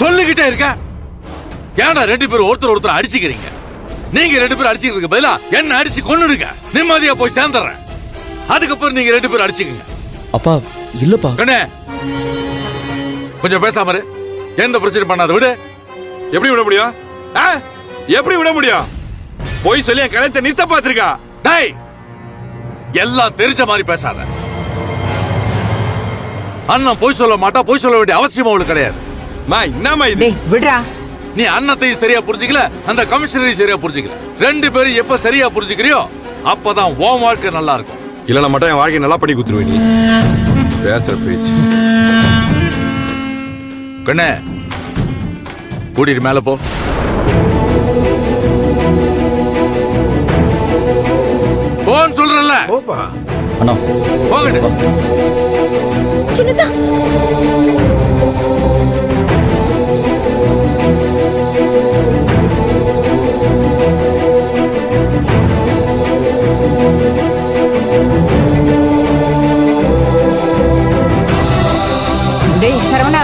சொல்லிக்கிட்டே இருக்க. ஏன்னா 2 பேரும் ஒருத்தர் அடிச்சுக்கிறீங்க. நீங்க 2 பேரும் அடிச்சுக்கிறதுக்கு பதிலா என்ன அடிச்சு கொன்னுடுங்க. நிம்மதியா போய் சேர்ந்துறேன். அதுக்கப்புறம் நீங்க 2 பேரும் அடிச்சுக்கங்க. அப்பா இல்லப்பா. கண்ணே கொஞ்சம் பேசாம இரு. எந்த பிரச்சனை பண்ணாத விடு. எப்படி விட முடியும்? எப்படி விட முடியும்? போய் சொல்லி என் கணத்தை நிறுத்த பாத்திருக்கா. டேய், எல்லாம் தெரிஞ்ச மாதிரி பேசாத. அண்ணன் போய் சொல்ல மாட்டா. போய் சொல்ல வேண்டிய அவசியம் அவளுக்கு கிடையாது. என்னமா இது? விடுறா. நீ அண்ணத்தையும் சரியா புரிஞ்சுக்கல, அந்த கமிஷனரையும் சரியா புரிஞ்சுக்கல. 2 பேரும் எப்ப சரியா புரிஞ்சுக்கிறியோ அப்பதான் உன் வாழ்க்கை நல்லா இருக்கும். இல்ல மட்டும் என் வாழ்க்கையை நல்லா பண்ணி குத்துருவேன். நீ பேசுற பேச்சு. கண்ணே கூட்டிட்டு மேல போ. போன்னு சொல்றல. போப்பா. அண்ணா போகட்டு. சின்னதா டேய் சரவணா,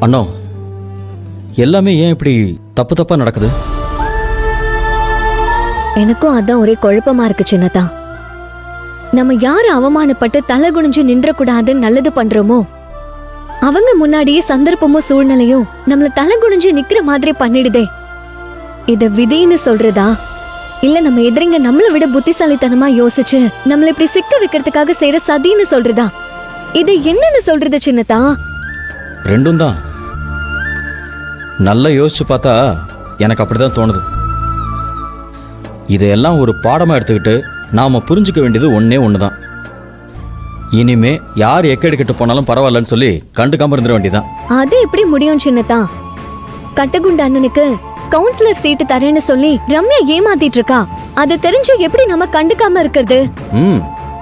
அண்ணா எல்லாமே ஏன் இப்படி தப்பு தப்பா நடக்குது? எனக்கும் அதான் ஒரே குழப்பமா இருக்கு சின்னதா. நம்ம யாரு அவமானப்பட்டு தலை குனிஞ்சு நின்ற கூடாதுன்னு நல்லது பண்றோமோ அவங்க முன்னாடியே சந்தர்ப்பமும் சூழ்நிலையும் நம்மள தலை குனிஞ்சு நிக்கிற மாதிரி பண்ணிடுதே. இத விதின்னு சொல்றதா இல்ல நம்ம எதிரிங்க நம்மளை விட புத்திசாலித்தனமா யோசிச்சு நம்மள இப்படி சிக்க வைக்கிறதுக்காக செய்யற சதின்னு சொல்றதா? இதை என்னன்னு சொல்றது சின்னதா? ரெண்டும் தான். நல்லா யோசிச்சு பார்த்தா எனக்கு அப்படிதான் தோணுது. இதையெல்லாம் ஒரு பாடமா எடுத்துக்கிட்டு நாம புரிஞ்சுக்க வேண்டியது ஒன்னே ஒண்ணுதான். இனிமே யார் எக்கெடுக்கிட்டு போனாலும் பரவாயில்லன்னு சொல்லி கண்டுக்காம இருந்துட வேண்டியதான். அது எப்படி முடியும் சின்னதா? கட்டகுண்ட அண்ணனுக்கு கவுன்சிலர் சீட்டு தரேன்னு சொல்லி ரம்யா ஏமாத்திட்டு இருக்கா. அது தெரிஞ்சு எப்படி நம்ம கண்டுக்காம இருக்கிறது?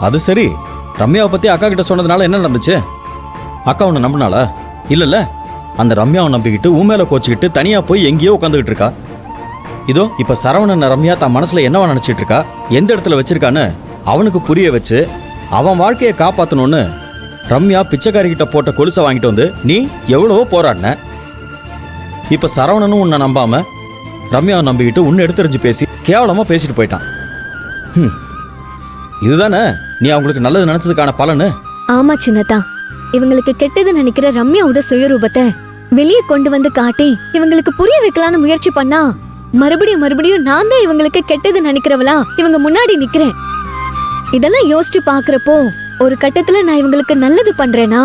அது சரி. ரம்யாவை பத்தி அக்கா கிட்ட சொன்னதுனால என்ன நடந்துச்சு? அக்கா உன்னை நம்பினாளா? இல்லல்ல. அந்த ரம்யாவை நம்பிக்கிட்டு உண்மையில கோச்சிக்கிட்டு தனியா போய் எங்கேயோ உட்காந்துக்கிட்டு இருக்கா. இதோ இப்ப சரவணன் ரம்யா தான் மனசுல என்னவா நினைச்சிட்டு இருக்கா, எந்த இடத்துல வச்சிருக்கான்னு அவனுக்கு புரிய வச்சு அவன் வாழ்க்கையை காப்பாத்தணும்னு ரம்யா பிச்சைக்காரிகிட்ட போட்ட கொலுசை வாங்கிட்டு வந்து நீ எவ்வளவோ போராடின. இப்ப சரவணனும் உன்னை நம்பாம ரம்யாவை நம்பிக்கிட்டு உன்னை எடுத்துரிஞ்சு பேசி கேவலமா பேசிட்டு போயிட்டான். இதுதானே நீ அவங்களுக்கு நல்லது நினைச்சதுக்கான பலனு? ஆமா சின்னதா, இவங்களுக்கு கெட்டது நினைக்கிற ரம்யாவோட சுயரூபத்தை வெளியே கொண்டு வந்து காட்டி இவங்களுக்கு புரிய வைக்கலான்னு முயற்சி பண்ணா மறுபடியும் நான் தான் இவங்களுக்கு கெட்டது நினைக்கிறவளா இவங்க முன்னாடி நிக்கிறேன். இதெல்லாம் யோசிச்சு பாக்குறப்போ ஒரு கட்டத்துல நான் இவங்களுக்கு நல்லது பண்றேனா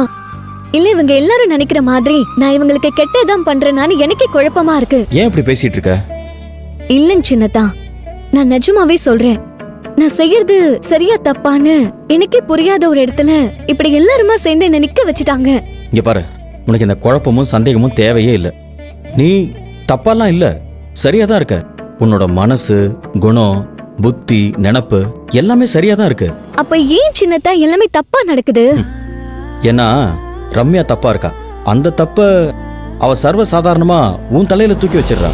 இல்ல இவங்க எல்லாரும் நினைக்கிற மாதிரி நான் இவங்களுக்கு கெட்டதான் பண்றேனான்னு எனக்கே குழப்பமா இருக்கு. ஏன் இப்படி பேசிட்டு இருக்க? இல்லங்க சின்னதா, நான் நிஜமாவே சொல்றேன். நான் செய்யறது சரியா தப்பான்னு எனக்கே புரியாத ஒரு இடத்துல இப்படி எல்லாருமா சேர்ந்து என்ன நிக்க வச்சுட்டாங்க. இங்க பாரு, உனக்கு இந்த குழப்பமும் சந்தேகமும் தேவையே இல்லை. நீ தப்பாலாம் இல்ல, சரியாதான் இருக்க. உன்னோட மனசு, குணம், புத்தி, நினைப்பு எல்லாமே சரியாதான் இருக்கு. அப்ப ஏன் சின்னதா எல்லாமே தப்பா நடக்குது? ஏன்னா ரம்யா தப்பா இருக்கா. அந்த தப்ப அவ சர்வ சாதாரணமா உன் தலையில தூக்கி வச்சிடுறா.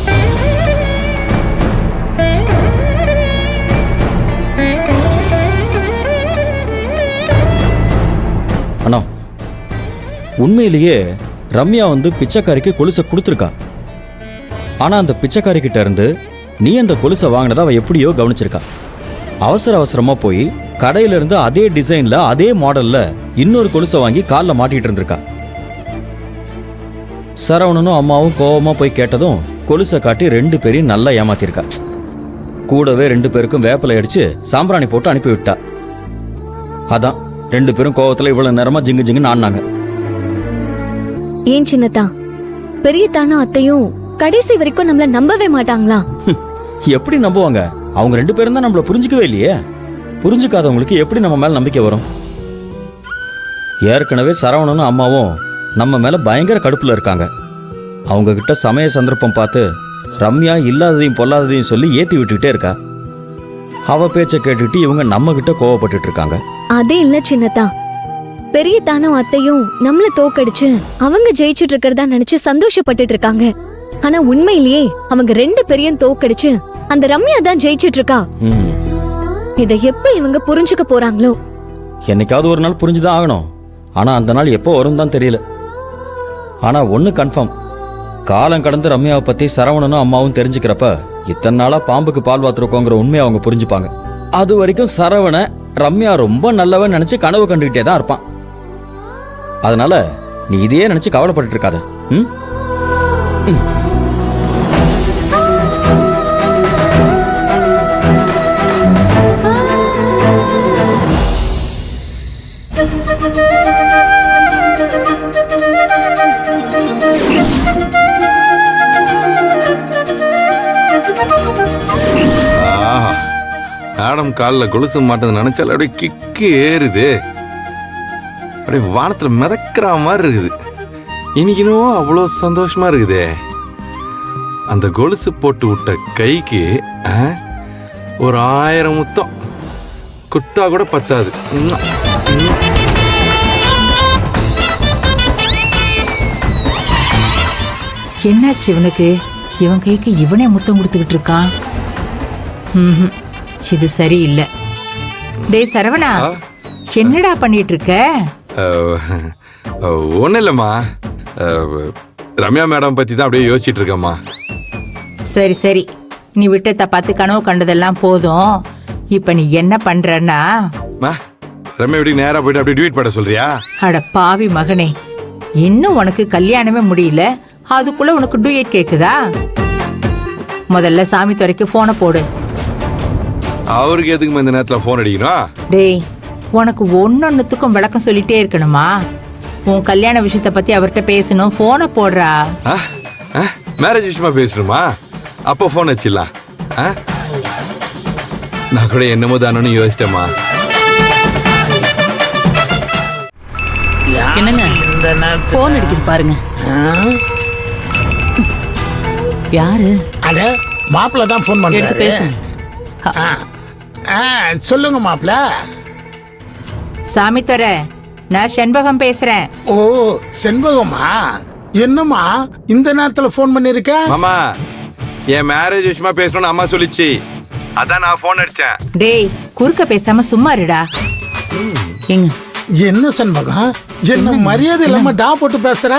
அண்ணா, உண்மையிலேயே ரம்யா பிச்சைக்காரிக்கு கொலுசை கொடுத்துருக்கா. ஆனா அந்த பிச்சைக்காரி கிட்ட இருந்து நீ அந்த கொலுசை வாங்கினதை அவ எப்படியோ கவனிச்சிருக்கா. அவசரமா போய் கடையில இருந்து அதே டிசைன்ல அதே மாடல்ல இன்னொரு கொலுசை வாங்கி காலில் மாட்டிட்டு இருந்திருக்கா. சரவணனும் அம்மாவும் கோவமா போய் கேட்டதும் கொலுசை காட்டி 2 பேரையும் நல்லா ஏமாத்திருக்கா. கூடவே 2 பேருக்கும் வேப்பலை அடிச்சு சாம்பிராணி போட்டு அனுப்பி விட்டா. அதான் 2 பேரும் கோவத்துல இவ்வளவு நேரமா ஜிங்கு ஜிங்கு ஆடினாங்க. ஏன் சின்னதா, பெரிய தானா அத்தையும் கடைசி வரைக்கும் நம்மள நம்பவே மாட்டாங்களா? எப்படி நம்புவாங்க? அவங்க 2 பேரும் தான் நம்மள புரிஞ்சுக்கவே இல்லையே. புரிஞ்சுக்காதவங்களுக்கு எப்படி நம்ம மேல நம்பிக்கை வரும்? ஏற்கனவே சரவணனும் அம்மாவும் நம்ம மேல பயங்கர கடுப்புல இருக்காங்க. அவங்க கிட்ட சமய சந்தர்ப்பம் பார்த்து ரம்யா இல்லாததையும் பொல்லாததையும் சொல்லி ஏத்தி விட்டுக்கிட்டே இருக்கா. அவ பேச்ச கேட்டுட்டு இவங்க நம்ம கிட்ட கோவப்பட்டுட்டு இருக்காங்க. அதே இல்ல சின்னதா, பெரிய தானும் அத்தையும் நம்மள தோக்கடிச்சு அவங்க ஜெயிச்சுட்டு இருக்கிறதா நினைச்சு சந்தோஷப்பட்டுட்டு இருக்காங்க. ஆனா உண்மையிலேயே அவங்க 2 பேரையும் தோக்கடிச்சு அந்த ரம்யா தான் ஜெயிச்சிட்டு இருக்கா. ம். இத எப்ப இவங்க புரிஞ்சுக்க போறாங்களோ? என்னைக்காவது ஒரு நாள் புரிஞ்சுதான் ஆகணும். ஆனா அந்த நாள் எப்போ வரும் தான் தெரியல. ஆனா ஒண்ணு கன்ஃபார்ம், காலம் கடந்து ரம்யாவை பத்தி சரவணனும் அம்மாவும் தெரிஞ்சுக்கிறப்ப இத்தனை நாளா பாம்புக்கு பால் வாத்துருக்கோங்கிற உண்மையை அவங்க புரிஞ்சுப்பாங்க. அது வரைக்கும் சரவண ரம்யா ரொம்ப நல்லவன் நினைச்சு கனவு கண்டுகிட்டே தான் இருப்பான். அதனால நீ இதையே நினைச்சு கவலைப்பட்டு இருக்காத. ம்? மேடம் காலில் கொலுசு மாட்டது நினைச்சால அப்படியே கிக்கு ஏறுது. அப்படியே வானத்துல மிதக்கிற மாதிரி இருக்குது. இன்னைக்கினும் அவ்வளோ சந்தோஷமா இருக்குதே. அந்த கொலுசு போட்டு விட்ட கைக்கு ஒரு 1000 முத்தம் குத்தா கூட பத்தாது. என்னாச்சு இவனுக்கு? இவன் கைக்கு இவனே முத்தம் கொடுத்துக்கிட்டு இருக்கான். இது சரியில்லை. டேய் சரவணா, என்னடா பண்ணிட்டு இருக்க? ஒன்றும் இல்லைம்மா, ரம்யா மேடம் பற்றி தான் அப்படியே யோசிச்சுட்டு இருக்கேம்மா. சரி சரி, நீ விட்டத்தை பார்த்து கனவு கண்டதெல்லாம் போதும். இப்ப நீ என்ன பண்றன்னா, ரம்யா வீட்டுக்கு நேராக போயிட்டு அப்படியே டியூட் பண்ண சொல்றியா? அட பாவி மகனே, இன்னும் உனக்கு கல்யாணமே முடியல, அதுக்குள்ள உனக்கு டூயட் கேக்குதா? முதல்ல சாமி துறைக்கு போனை போடு. அவருக்கு எதுக்கு இந்த நேரத்தில் ஃபோன் அடிக்கணும்? டேய், உனக்கு ஒன்னொன்னுத்துக்கும் விளக்கம் சொல்லிட்டே இருக்கணுமா? உன் கல்யாண விஷயத்த பத்தி அவர்கிட்ட பேசணும், போனை போடுறா. மேரேஜ் விஷயமா பேசணுமா? அப்போ ஃபோன் வச்சிடலாம். நான் கூட என்னமோ தானு யோசிச்சேம்மா. என்னங்க போன் அடிக்குது பாருங்க. யாரு? அட மாப்பிள்ள தான் ஃபோன் எடுத்து பண்றாரு. பேசுங்க. சொல்லுங்க மாப்பிள்ள. சாமித்துறை, நான் செண்பகம் பேசுறேன். ஓ செண்பகமா? என்னம்மா இந்த நேரத்துல ஃபோன் பண்ணிருக்க? மாமா, என் மேரேஜ் விஷயமா பேசணும்னு அம்மா சொல்லிச்சு, அதான் நான் ஃபோன் அடிச்சேன். டேய், குறுக்க பேசாம சும்மா இருடா. எங்க என்ன செண்பகம், என்ன மரியாதை இல்லாம டா போட்டு பேசுற?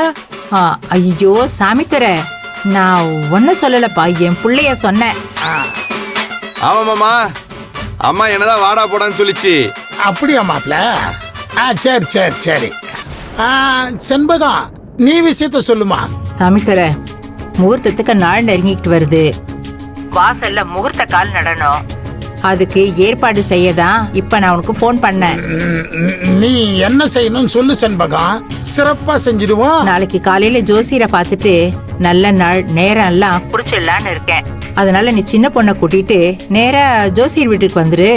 ஐயோ சாமித்துறை, நான் ஒன்னும் சொல்லலப்பா, என் பிள்ளைய சொன்னேன். ஆமா மாமா, அம்மா என்னதான் வாடா போடான்னு சொல்லிச்சு. அப்படியா மாப்பிள்ள? சரி சரி சரி. செண்பகம், நீ விஷயத்த சொல்லுமா. சாமித்துறை, முகூர்த்தத்துக்கு நாள் நெருங்கிட்டு வருது. வாசல்ல முகூர்த்த கால் நடணும். அதுக்கு ஏற்பாடு செய்யதான் இப்ப நான் உனக்கு போன் பண்ணேன். நீ என்ன செய்யணும்னு சொல்லு செண்பகம், சிறப்பா செஞ்சிடுவோம். நாளைக்கு காலையில ஜோசியரை பார்த்துட்டு நல்ல நாள் நேரம் எல்லாம் குறிச்சிடலான்னு இருக்கேன். அதனால நீ சின்ன பொண்ணை கூட்டிட்டு நேரா ஜோசியர் வீட்டுக்கு வந்துரு.